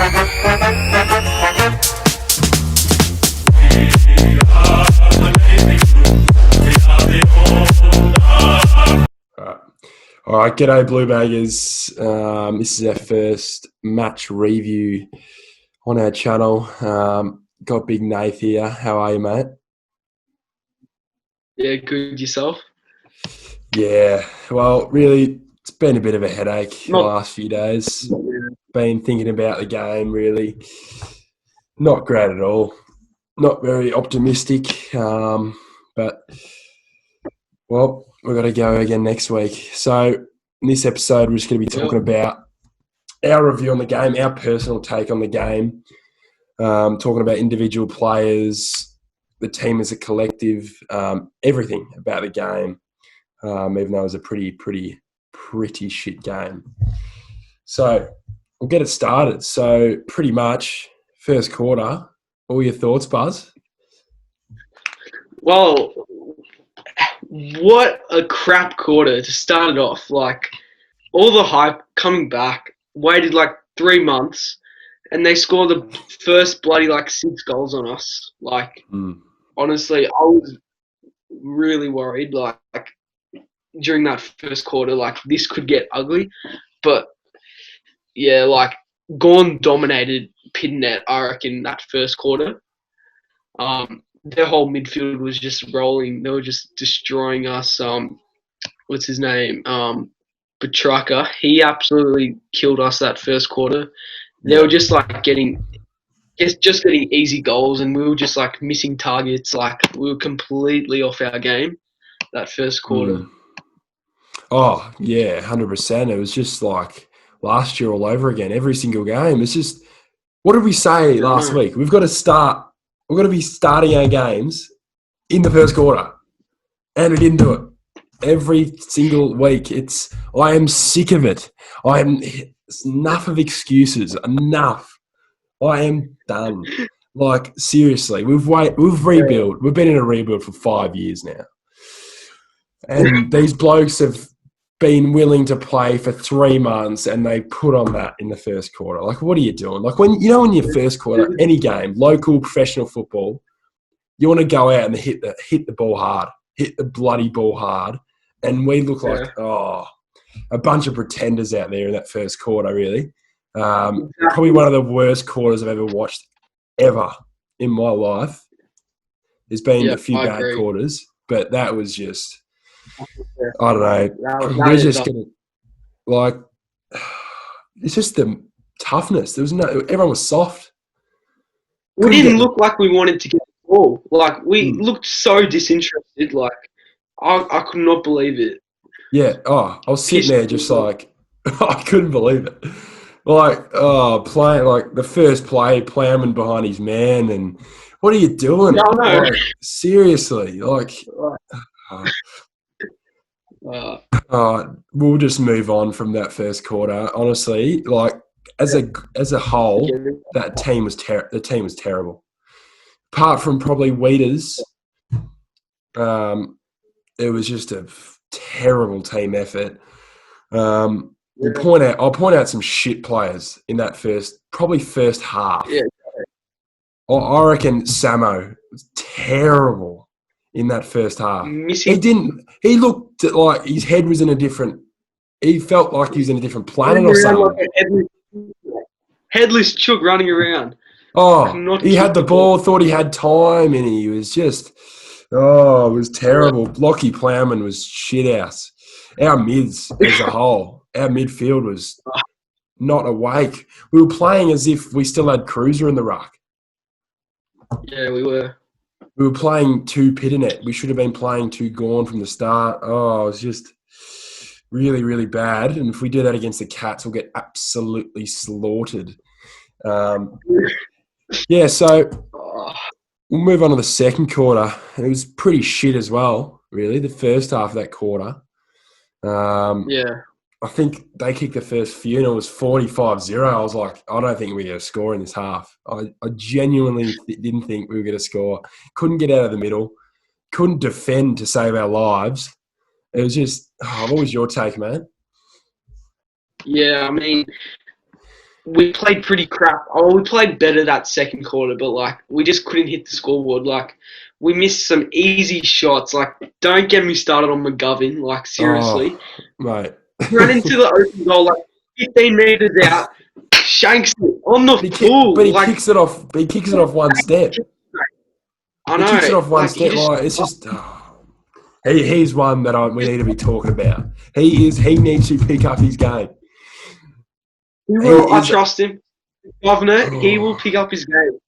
All right, g'day Bluebaggers. This is our first match review on our channel. Got Big Nath here. How are you, mate? Yeah, good. Yourself? Yeah, well, really, it's been a bit of a headache the last few days. Been thinking about the game, really. Not great at all. Not very optimistic, but, well, we've got to go again next week. So in this episode, we're just going to be talking about our review on the game, our personal take on the game, talking about individual players, the team as a collective, everything about the game, even though it was a pretty shit game. So we'll get it started. So pretty much first quarter, all your thoughts, Buzz? Well, what a crap quarter to start it off. Like, all the hype coming back, waited like 3 months, and they scored the first bloody 6 goals on us. Like, honestly, I was really worried, during that first quarter, this could get ugly. But, yeah, Gorn dominated Pitnet, I reckon, that first quarter. Their whole midfield was just rolling. They were just destroying us. What's his name? Petrarca. He absolutely killed us that first quarter. They were just getting easy goals, and we were just missing targets. We were completely off our game that first quarter. Oh yeah, 100%. It was just like last year all over again. Every single game. It's just, what did we say last week? We've got to be starting our games in the first quarter, and we didn't do it. Every single week. I am sick of it. It's enough of excuses. Enough. I am done. Seriously, we've rebuilt. We've been in a rebuild for 5 years now. And these blokes have been willing to play for 3 months, and they put on that in the first quarter. What are you doing? In your first quarter, any game, local professional football, you want to go out and hit the ball hard, hit the bloody ball hard, and we look like a bunch of pretenders out there in that first quarter. Really, probably one of the worst quarters I've ever watched ever in my life. There's been a few bad quarters, but that was just. I don't know. We're just gonna it's just the toughness. Everyone was soft. We didn't look like we wanted to get the ball. We looked so disinterested. I could not believe it. Yeah. I was sitting there just I couldn't believe it. Playing the first play, Plowman behind his man, and what are you doing? No. Seriously, we'll just move on from that first quarter. Honestly, as a whole, that team was the team was terrible. Apart from probably Weeders, it was just a terrible team effort. I'll point out some shit players in that first half. Yeah. I reckon Samo was terrible in that first half. He looked like his head was he felt like he was in a different planet or something. Headless chook running around. He had the ball, thought he had time, and he was just, it was terrible. Lockie Plowman was shit house. Our mids as a whole, our midfield was not awake. We were playing as if we still had Cruiser in the ruck. Yeah, we were. We were playing 2 Pitternet. We should have been playing 2 Gorn from the start. It was just really, really bad. And if we do that against the Cats, we'll get absolutely slaughtered. So we'll move on to the second quarter. It was pretty shit as well, really, the first half of that quarter. I think they kicked the first few, and it was 45-0. I was like, I don't think we're going to score in this half. I genuinely didn't think we were going to score. Couldn't get out of the middle. Couldn't defend to save our lives. It was just, what was your take, man? Yeah, I mean, we played pretty crap. Oh, we played better that second quarter, but like we just couldn't hit the scoreboard. Like we missed some easy shots. Like don't get me started on McGovern. Like seriously, mate. ran into the open goal like 15 meters out, shanks it on the But full. he Like kicks it off. He kicks it off one step. I He kicks it know. off one Like he step. just. Like, it's just. He's one that we need to be talking about. He needs to pick up his game. He will. I trust him, Governor. He will pick up his game.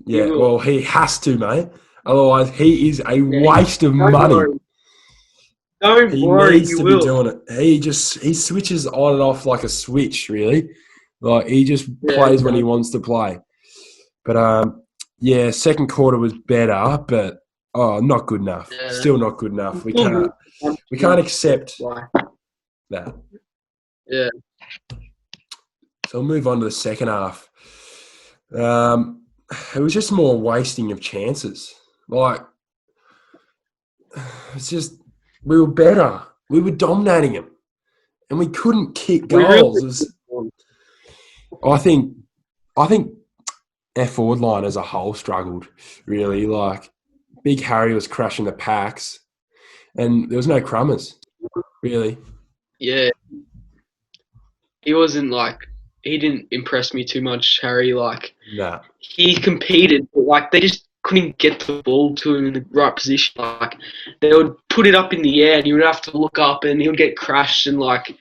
Yeah, well, he has to, mate. Otherwise, he is a Yeah, waste of money. Don't worry, needs he to will. be doing it. He switches on and off like a switch, really. Like he just plays when he wants to play. But yeah, second quarter was better, but not good enough. Yeah. Still not good enough. We can't accept that. Yeah. So we'll move on to the second half. It was just more wasting of chances. Like it's just we were better. We were dominating them, and we couldn't kick goals. I think our forward line as a whole struggled really. Like Big Harry was crashing the packs, and there was no crummers really. Yeah, he wasn't like he didn't impress me too much. Harry, like he competed, but like they just couldn't get the ball to him in the right position. Like they would put it up in the air, and he would have to look up, and he would get crashed, and like.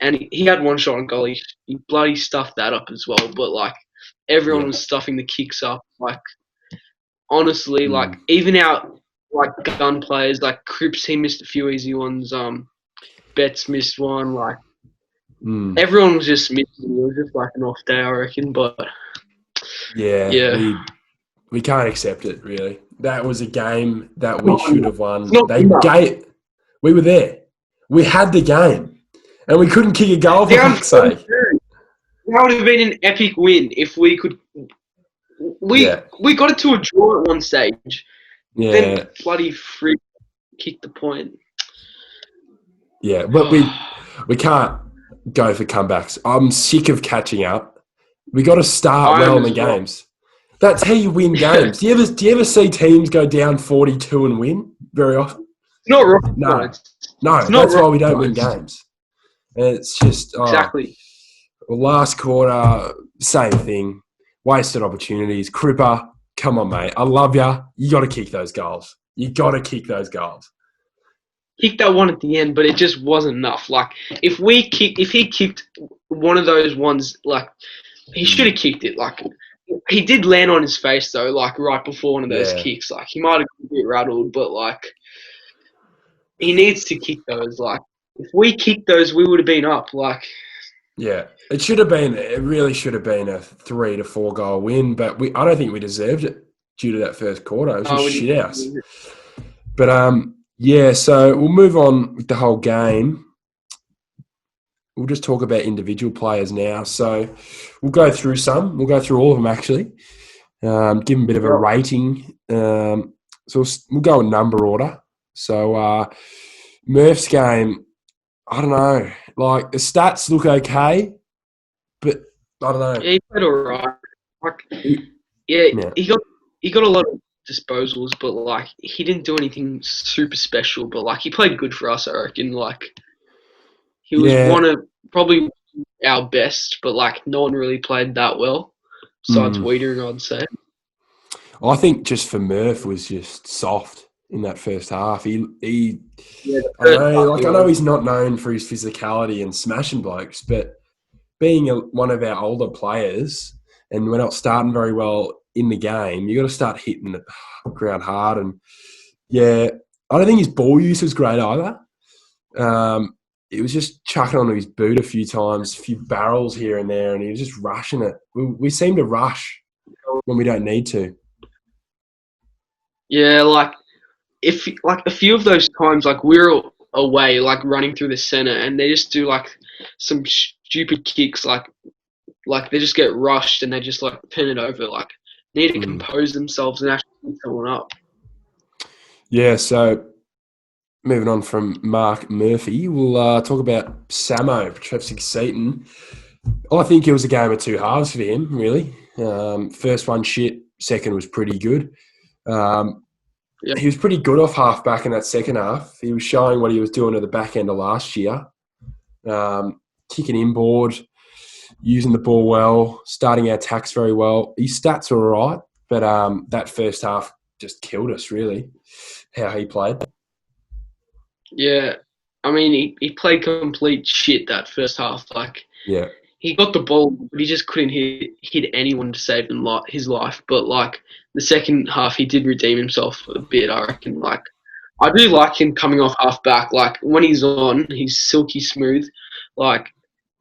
And he had one shot on goal. He bloody stuffed that up as well. But like everyone was stuffing the kicks up. Like honestly, like even our like gun players, like Cripps, he missed a few easy ones. Betts missed one. Like everyone was just missing. It was just like an off day, I reckon. But yeah. We can't accept it really. That was a game that we should have won. We were there. We had the game. And we couldn't kick a goal for fuck's sake. That would have been an epic win if we could. We got it to a draw at one stage. Yeah. Then bloody freak kicked the point. Yeah, but we can't go for comebacks. I'm sick of catching up. We got to start well in the games. That's how you win games. Do you ever see teams go down 42 and win very often? It's not right. No, that's why we don't win games. And it's just exactly. Well, last quarter, same thing. Wasted opportunities. Cripper, come on, mate. I love you. You got to kick those goals. Kick that one at the end, but it just wasn't enough. Like if he kicked one of those ones, like he should have kicked it. Like he did land on his face though, like right before one of those kicks. Like he might have been a bit rattled, but like he needs to kick those. Like. If we kicked those, we would have been up. Like, yeah, it should have been. It really should have been a 3 to 4 goal win, but I don't think we deserved it due to that first quarter. It was just shit house. But yeah. So we'll move on with the whole game. We'll just talk about individual players now. So we'll go through some. We'll go through all of them actually. Give them a bit of a rating. So we'll go in number order. So Murph's game. I don't know. Like the stats look okay, but I don't know. Yeah, he played all right. Like, he got a lot of disposals, but like he didn't do anything super special. But like he played good for us, I reckon. Like he was one of probably our best, but like no one really played that well besides Wiedering, I'd say. I think just for Murph was just soft in that first half. I know he's not known for his physicality and smashing blokes, but being one of our older players and we're not starting very well in the game, you got to start hitting the ground hard. And I don't think his ball use was great either. It was just chucking onto his boot a few times, a few barrels here and there, and he was just rushing it. We seem to rush when we don't need to. Yeah, like if like a few of those times, like we're away, like running through the center, and they just do like some stupid kicks, like they just get rushed and they just like pin it over. Like need to compose themselves and actually pick someone up. Yeah. So moving on from Mark Murphy, we'll talk about Samo, Trevor Seaton. I think it was a game of two halves for him, really. First one shit, second was pretty good. Yeah, He was pretty good off half back in that second half. He was showing what he was doing at the back end of last year. Kicking inboard, using the ball well, starting our attacks very well. His stats were all right, but that first half just killed us, really, how he played. yeah. I mean, he played complete shit that first half. Like, Yeah. he got the ball, but he just couldn't hit anyone to save his life. But like the second half, he did redeem himself a bit. I reckon. Like, I do like him coming off half back. Like when he's on, he's silky smooth. Like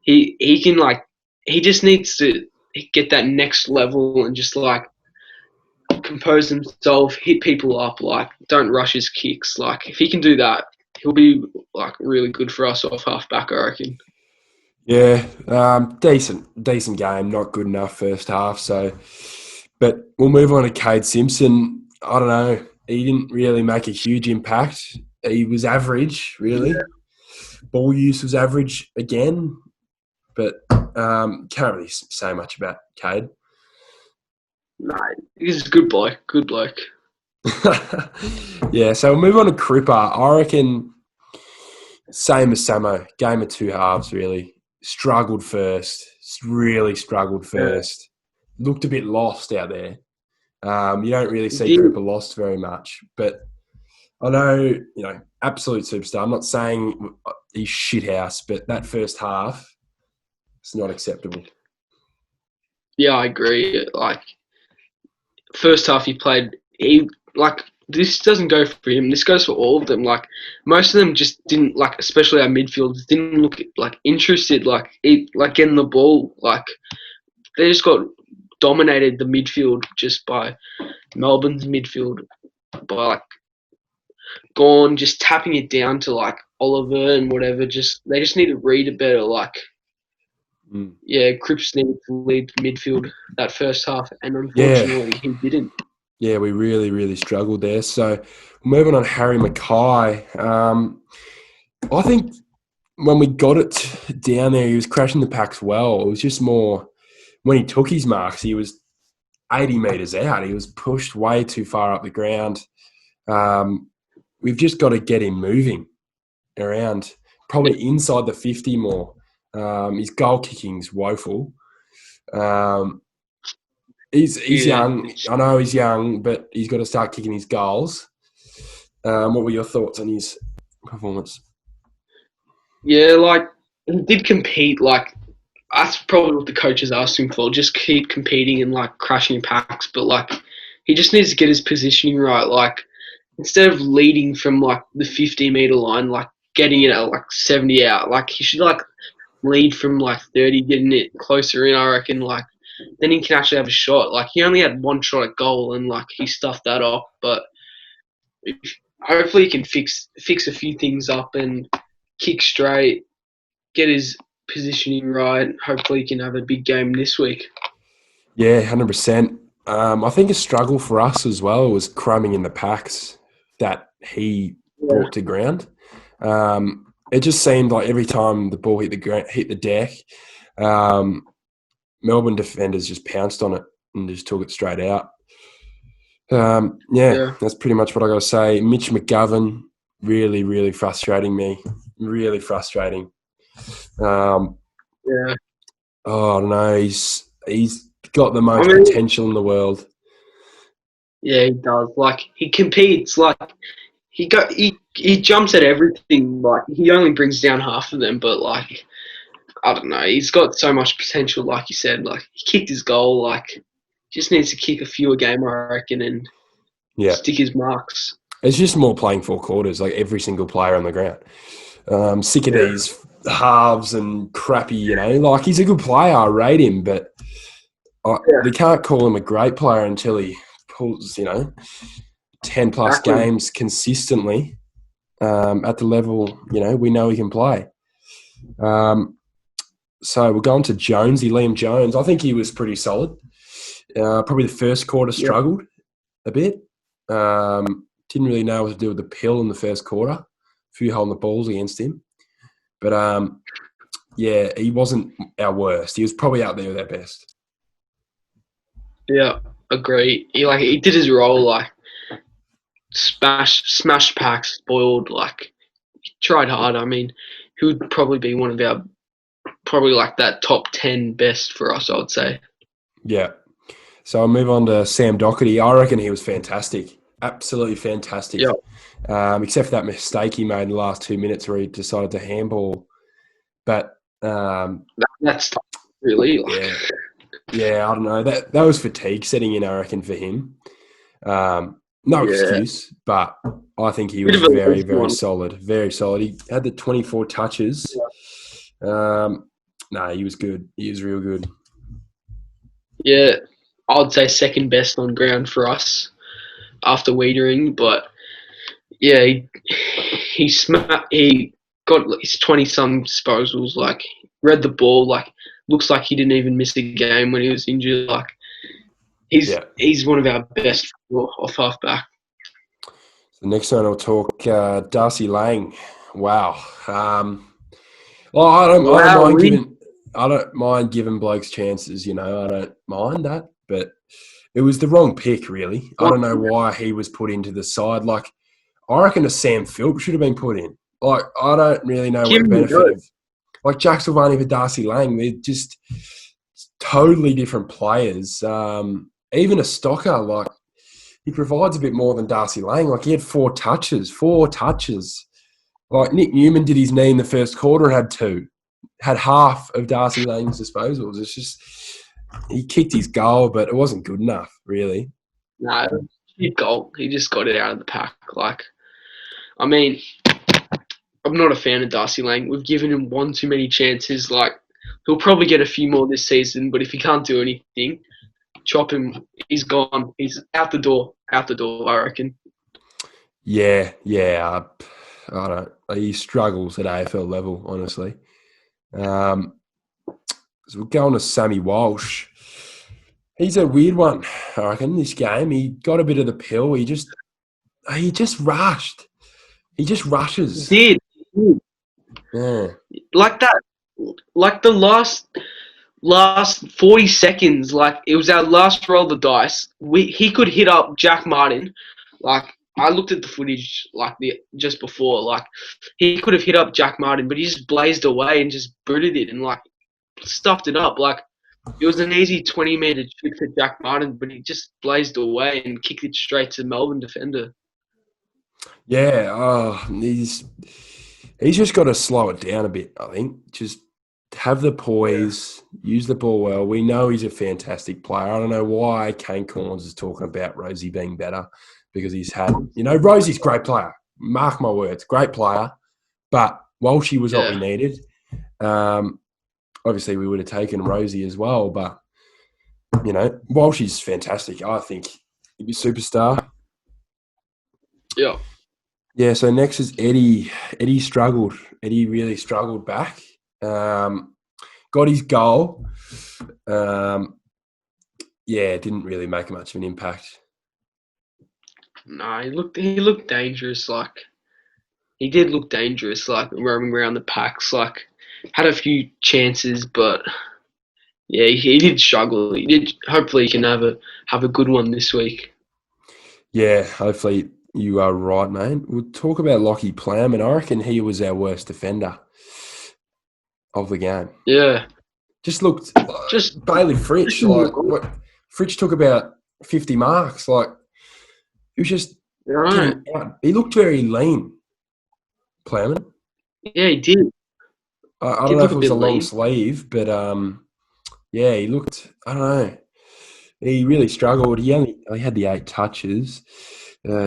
he can like he just needs to get that next level and just like compose himself, hit people up. Like don't rush his kicks. Like if he can do that, he'll be like really good for us off half back. I reckon. Yeah, decent game. Not good enough first half. So, but we'll move on to Cade Simpson. I don't know. He didn't really make a huge impact. He was average, really. Yeah. Ball use was average again, but can't really say much about Cade. No, he's a good bloke. Good bloke. Yeah, so we'll move on to Cripper. I reckon same as Samo. Game of two halves, really. Struggled first. Really struggled Yeah. first. Looked a bit lost out there. You don't really see Did, Cripper lost very much. But I know, absolute superstar. I'm not saying he's shithouse, but that first half, it's not acceptable. yeah, I agree. Like first half, he played. He like this doesn't go for him. This goes for all of them. Like most of them just didn't like, especially our midfielders didn't look like interested. Like getting the ball. Like they just got dominated the midfield just by Melbourne's midfield by like gone just tapping it down to like Oliver and whatever. Just they just need to read it better. Like Mm. yeah, Cripps needed to lead midfield that first half, and Yeah, unfortunately he didn't. yeah, we really, really struggled there. So moving on, Harry Mackay. I think when we got it down there, he was crashing the packs well. It was just more when he took his marks, he was 80 metres out. He was pushed way too far up the ground. We've just got to get him moving around, probably inside the 50 more. His goal kicking's woeful. He's Yeah, young. I know he's young, but he's got to start kicking his goals. What were your thoughts on his performance? yeah, like he did compete. Like that's probably what the coaches asked him for. Just keep competing and like crashing packs, but like he just needs to get his positioning right. Like instead of leading from like the 50-meter line, like getting it at like 70 out, like he should like lead from like 30, getting it closer in. I reckon like then he can actually have a shot. Like he only had one shot at goal and like he stuffed that off, but hopefully he can fix a few things up and kick straight, get his positioning right. Hopefully he can have a big game this week. Yeah, 100%. I think a struggle for us as well was crumbing in the packs that he Yeah, brought to ground. It just seemed like every time the ball hit the deck, Melbourne defenders just pounced on it and just took it straight out. Yeah, yeah, that's pretty much what I got to say. Mitch McGovern, really, really frustrating me. Really frustrating. Um, yeah. oh, I don't know. He's got the I most mean, potential in the world. yeah, he does. Like he competes. Like he jumps at everything. Like he only brings down half of them, but like I don't know. He's got so much potential. Like you said, like he kicked his goal. Like just needs to kick a few a game, I reckon, and Yeah. stick his marks. It's just more playing four quarters, like every single player on the ground. Sick of Yeah, these halves and crappy, like he's a good player, I rate him, but yeah, they can't call him a great player until he pulls, 10 plus exactly. games consistently at the level, we know he can play. So we're going to Jonesy, Liam Jones. I think he was pretty solid. Probably the first quarter Yeah, struggled a bit. Didn't really know what to do with the pill in the first quarter. A few holding the balls against him. But, yeah, he wasn't our worst. He was probably out there with our best. Yeah, agree. He did his role, like smash packs, spoiled, like he tried hard. I mean, he would probably be one of our probably like that top 10 best for us, I would say. Yeah. So I'll move on to Sam Doherty. I reckon he was fantastic. Absolutely fantastic. Yeah, Except for that mistake he made in the last 2 minutes where he decided to handball. But that's tough, really. yeah, yeah, I don't know. That was fatigue setting in, I reckon, for him. No Yeah, excuse, but I think he bit was of a very, lazy very one. solid. Very solid. He had the 24 touches. No, he was good. He was real good. Yeah, I'd say second best on ground for us after Wiedering, but yeah, he got his 20 some disposals. Like read the ball. Like looks like he didn't even miss a game when he was injured. Like Yeah. he's one of our best off half back. The next one I'll talk Darcy Lang. Wow. Well, Wow, I don't mind giving blokes chances. You know, I don't mind that, but it was the wrong pick, really. I don't know why he was put into the side. Like, I reckon a Sam Philp should have been put in. Like, I don't really know what give the him a benefit go. of like Jack Silvani for Darcy Lang. They're just totally different players. Even a Stocker, like he provides a bit more than Darcy Lang. Like he had 4 touches. Like Nick Newman did his knee in the first quarter and had 2. Had half of Darcy Lang's disposals. It's just he kicked his goal, but it wasn't good enough, really. No, he goal. He just got it out of the pack. Like, I mean, I'm not a fan of Darcy Lang. We've given him one too many chances. Like, he'll probably get a few more this season, but if he can't do anything, chop him. He's gone. He's out the door. Out the door, I reckon. Yeah. I don't. He struggles at AFL level, honestly. So we're going to Sammy Walsh. He's a weird one, I reckon. This game, he got a bit of the pill. He just rushed. He just rushes. Did Yeah. like that. Like the last 40 seconds, like it was our last roll of the dice. He could hit up Jack Martin. Like I looked at the footage just before, like he could have hit up Jack Martin, but he just blazed away and just booted it and like stuffed it up. Like it was an easy 20-meter trick for Jack Martin, but he just blazed away and kicked it straight to the Melbourne defender. Yeah. He's just got to slow it down a bit, I think. Just have the poise, use the ball well. We know he's a fantastic player. I don't know why Kane Corns is talking about Rosie being better because he's had, Rosie's a great player. Mark my words, great player. But Walshy was what we needed. Obviously, we would have taken Rosie as well. But, Walshy's fantastic. I think he'd be a superstar. Yeah. Yeah, so next is Eddie. Eddie struggled. Eddie really struggled back. Got his goal. Didn't really make much of an impact. No, he looked dangerous. Like he did look dangerous. Like roaming around the packs. Like had a few chances, but yeah, he did struggle. He did. Hopefully, he can have a good one this week. Yeah, hopefully you are right, mate. We'll talk about Lockie Plam, and I reckon he was our worst defender of the game. Yeah. Just looked Just Bailey Fritsch. Fritsch took about 50 marks. Like he was just getting out. He looked very lean, Plowman. Yeah, he did. I don't know if it was a long sleeve, but he looked. I don't know. He really struggled. He had the 8 touches,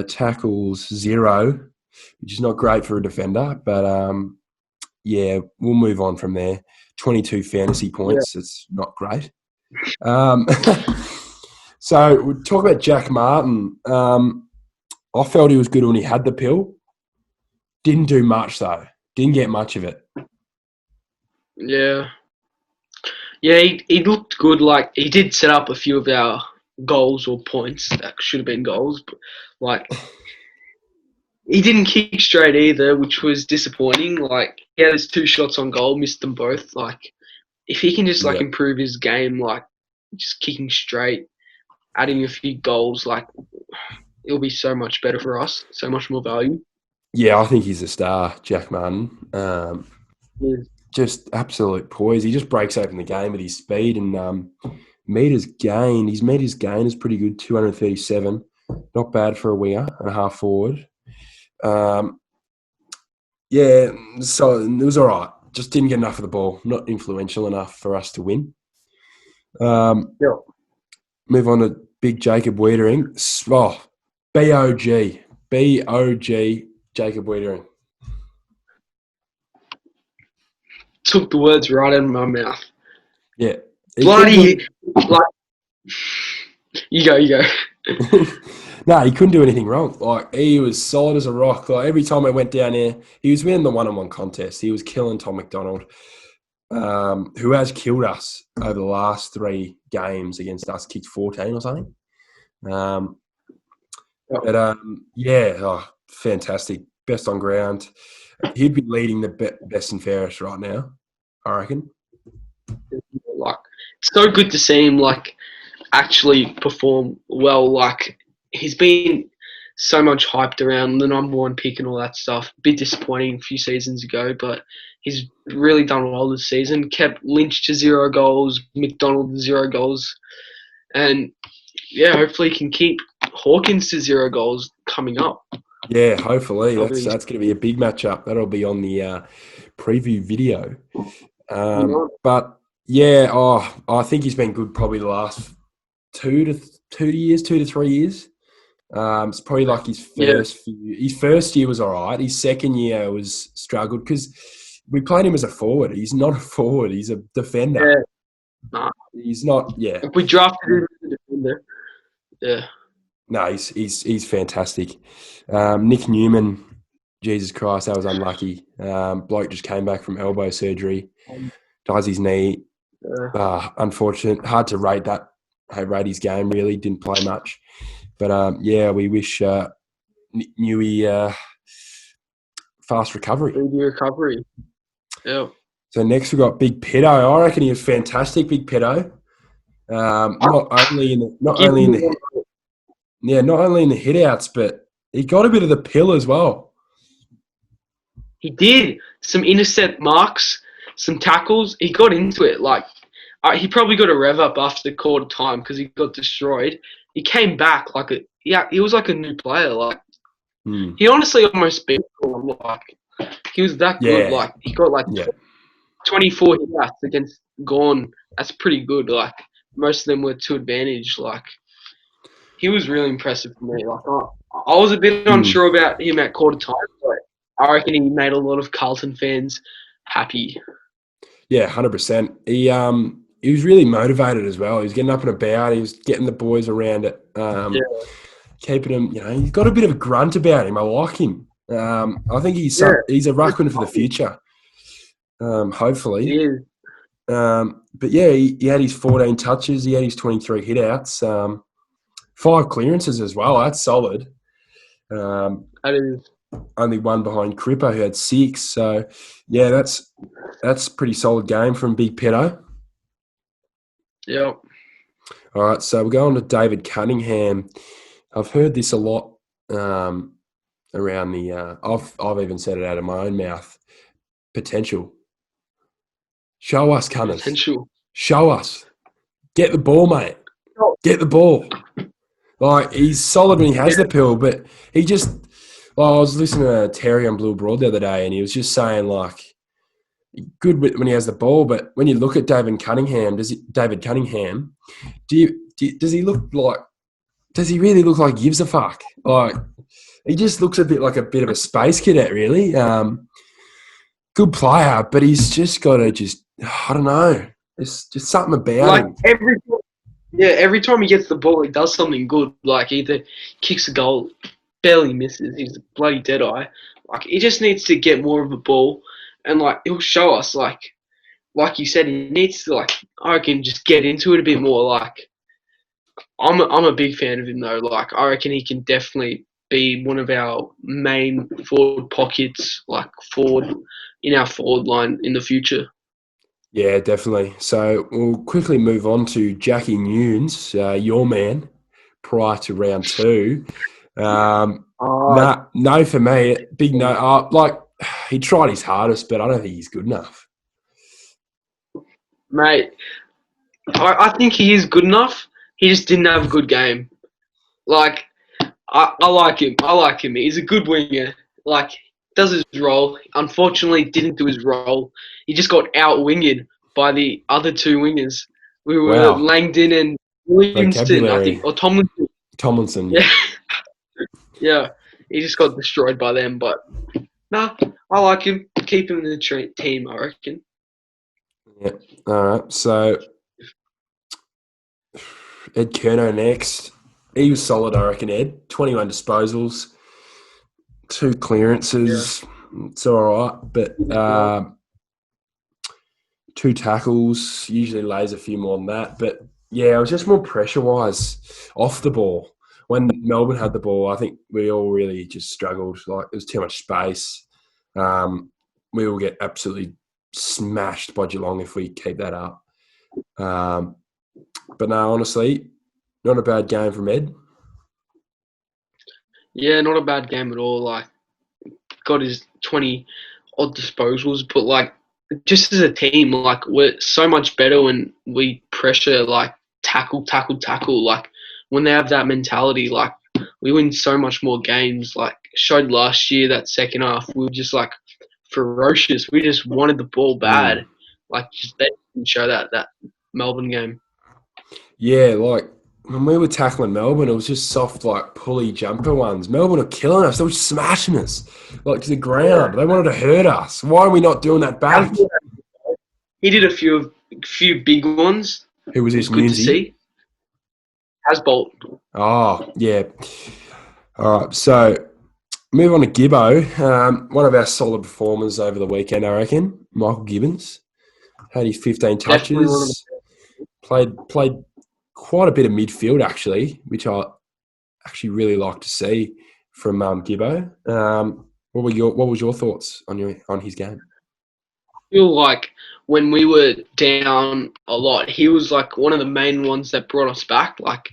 tackles 0, which is not great for a defender. But we'll move on from there. 22 fantasy points. It's not great. So we'll talk about Jack Martin. I felt he was good when he had the pill. Didn't do much though. Didn't get much of it. Yeah. Yeah, he looked good. Like he did set up a few of our goals or points that should have been goals, but like he didn't kick straight either, which was disappointing. Like he had his 2 shots on goal, missed them both. Like, if he can just like Yeah. improve his game, like just kicking straight, adding a few goals, like it'll be so much better for us, so much more value. Yeah, I think he's a star, Jack Martin. Yeah. Just absolute poise. He just breaks open the game with his speed and meters gained. His meters gained is pretty good, 237. Not bad for a winger and a half forward. Yeah, so it was all right. Just didn't get enough of the ball. Not influential enough for us to win. Yeah. Move on to big Jacob Wiedering. Oh, B-O-G. B-O-G, Jacob Wiedering. Took the words right out of my mouth. Yeah. Bloody, like, you go. No, he couldn't do anything wrong. Like, he was solid as a rock. Like, every time I went down there, he was winning the one-on-one contest. He was killing Tom McDonald, who has killed us over the last 3 games against us, kicked 14 or something. Fantastic. Best on ground. He'd be leading the best and fairest right now, I reckon. Like, it's so good to see him like actually perform well. Like, he's been so much hyped around the number 1 pick and all that stuff. Bit disappointing a few seasons ago, but he's really done well this season. Kept Lynch to 0 goals, McDonald to 0 goals, and yeah, hopefully he can keep Hawkins to 0 goals coming up. Yeah, hopefully that's going to be a big matchup. That'll be on the preview video. But yeah, I think he's been good probably the last 2 to 3 years. It's probably like his first few. His first year was all right. His second year was struggled because we played him as a forward. He's not a forward. He's a defender. Yeah. Nah. He's not. Yeah. If we drafted him as a defender, yeah. No, he's fantastic. Nick Newman, Jesus Christ, that was unlucky. Bloke just came back from elbow surgery, dies his knee. Unfortunate. Hard to rate that. Rate his game really. Didn't play much. But, we wish Newey fast recovery. Recovery. Yeah. So next we've got Big Pedo. I reckon he was fantastic, Big Pedo. Not only in the hitouts, but he got a bit of the pill as well. He did. Some intercept marks, some tackles. He got into it. Like, he probably got a rev up after the quarter time because he got destroyed. He came back he was like a new player. Like, he honestly almost beat him. Like, he was that good. Like, he got 24 hitouts against Gorn. That's pretty good. Like, most of them were to advantage. Like, he was really impressive for me. Like, I was a bit unsure about him at quarter time, but I reckon he made a lot of Carlton fans happy. Yeah, 100%. He was really motivated as well. He was getting up and about. He was getting the boys around it, keeping them. He's got a bit of a grunt about him. I like him. I think he's a ruckman for the future. Hopefully. He is. But yeah, he had his 14 touches. He had his 23 hitouts. 5 clearances as well. That's solid. That is. Only one behind Cripper, who had 6. So, yeah, that's a pretty solid game from Big Pedo. Yep. All right, so we're going to David Cunningham. I've heard this a lot around the. I've even said it out of my own mouth. Potential. Show us, Cunners. Potential. Show us. Get the ball, mate. Get the ball. Like, he's solid when he has the pill, but he just. Well, I was listening to Terry on Blue Broad the other day, and he was just saying, like, good when he has the ball, but when you look at David Cunningham, does he look like? Does he really look like he gives a fuck? Like, he just looks a bit of a space cadet, really. Good player, but he's just got to I don't know. There's just something about him. Every time he gets the ball, he does something good. Like, either kicks a goal, barely misses. He's a bloody deadeye. Like, he just needs to get more of a ball, and like, he'll show us. Like you said, he needs to, like, I reckon, just get into it a bit more. Like, I'm a big fan of him though. Like, I reckon he can definitely be one of our main forward pockets, like forward in our forward line in the future. Yeah, definitely. So we'll quickly move on to Jackie Nunes, your man, prior to round 2. Oh, No for me. Big no. He tried his hardest, but I don't think he's good enough. mate, I think he is good enough. He just didn't have a good game. Like, I like him. I like him. He's a good winger. Like, does his role. Unfortunately, didn't do his role. He just got out-winged by the other 2 wingers. We were Wow. Langdon and Williamson, I think, Vocabulary. or Tomlinson. Tomlinson. Yeah, yeah. He just got destroyed by them. But nah, I like him. Keep him in the team, I reckon. Yeah. All right. So Ed Kerno next. He was solid, I reckon, Ed. 21 disposals, 2 clearances. Yeah. It's all right. But 2 tackles, usually lays a few more than that. But, yeah, it was just more pressure-wise off the ball. When Melbourne had the ball, I think we all really just struggled. Like, there was too much space. We will get absolutely smashed by Geelong if we keep that up. But no, honestly, not a bad game from Ed. Yeah, not a bad game at all. Like, got his 20 odd disposals, but like, just as a team, like, we're so much better when we pressure, like, tackle. Like, when they have that mentality, like, we win so much more games. Like, showed last year, that second half, we were just like ferocious. We just wanted the ball bad. Like, just they didn't show that Melbourne game. Yeah, like when we were tackling Melbourne, it was just soft, like pulley jumper ones. Melbourne are killing us. They were smashing us like to the ground. They wanted to hurt us. Why are we not doing that back? He did a few big ones. Who was it this? Was good to Newsy? see. Hasbolt. Oh, yeah. All right, so move on to Gibbo. One of our solid performers over the weekend, I reckon. Michael Gibbons had his 15 touches. Played quite a bit of midfield, actually, which I actually really like to see from Gibbo. What was your thoughts on his game? I feel like when we were down a lot, he was like one of the main ones that brought us back. Like,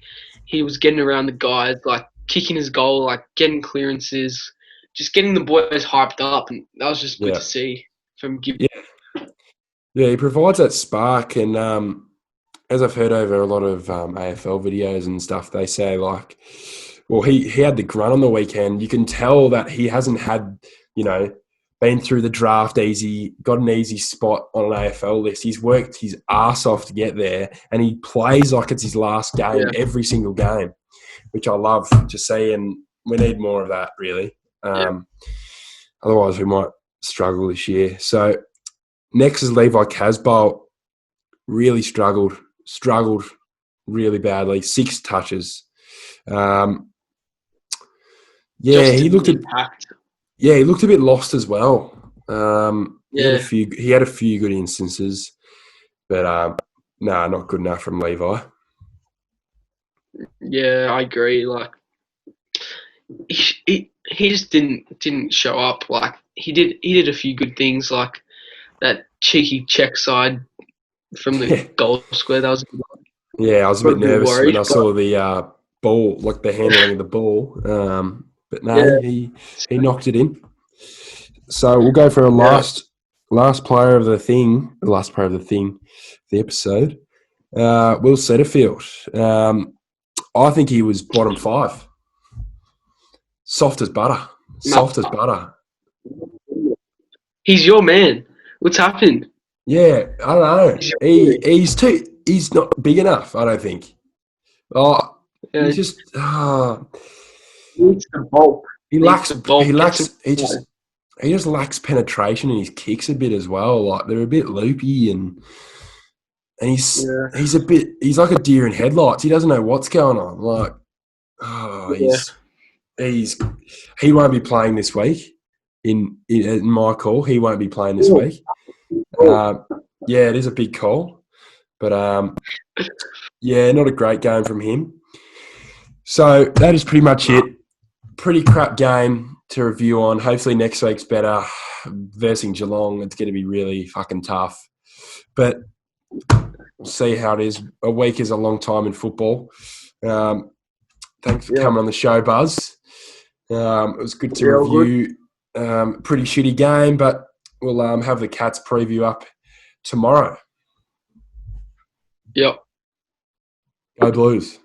he was getting around the guys, like kicking his goal, like getting clearances, just getting the boys hyped up, and that was just good to see from Gibbo. Yeah, he provides that spark, and as I've heard over a lot of AFL videos and stuff, they say like, well, he had the grunt on the weekend. You can tell that he hasn't had, been through the draft easy, got an easy spot on an AFL list. He's worked his ass off to get there, and he plays like it's his last game every single game, which I love to see, and we need more of that, really. Otherwise, we might struggle this year. So next is Levi Casbolt. Really struggled really badly. 6 touches. He looked a bit lost as well. He had a few good instances, but not good enough from Levi. Yeah, I agree. Like, he just didn't show up. Like, he did a few good things, like that cheeky check side from the goal square. That was I was a bit nervous when I saw the ball, like the handling of the ball. But no, he knocked it in. So we'll go for a last player of the thing, the episode. Will Setterfield. I think he was bottom 5. Soft as butter. Soft as butter. He's your man. What's happened? Yeah, I don't know. He's not big enough, I don't think. He's just he needs the bulk. He just lacks penetration, and his kicks a bit as well. Like, they're a bit loopy, and he's like a deer in headlights. He doesn't know what's going on. Like, he won't be playing this week. In my call, he won't be playing this week. It is a big call, but not a great game from him. So that is pretty much it. Pretty crap game to review on. Hopefully next week's better. versing Geelong, it's going to be really fucking tough. But we'll see how it is. A week is a long time in football. Thanks for coming on the show, Buzz. It was good to review. Pretty shitty game, but we'll have the Cats preview up tomorrow. Yep. Go Blues.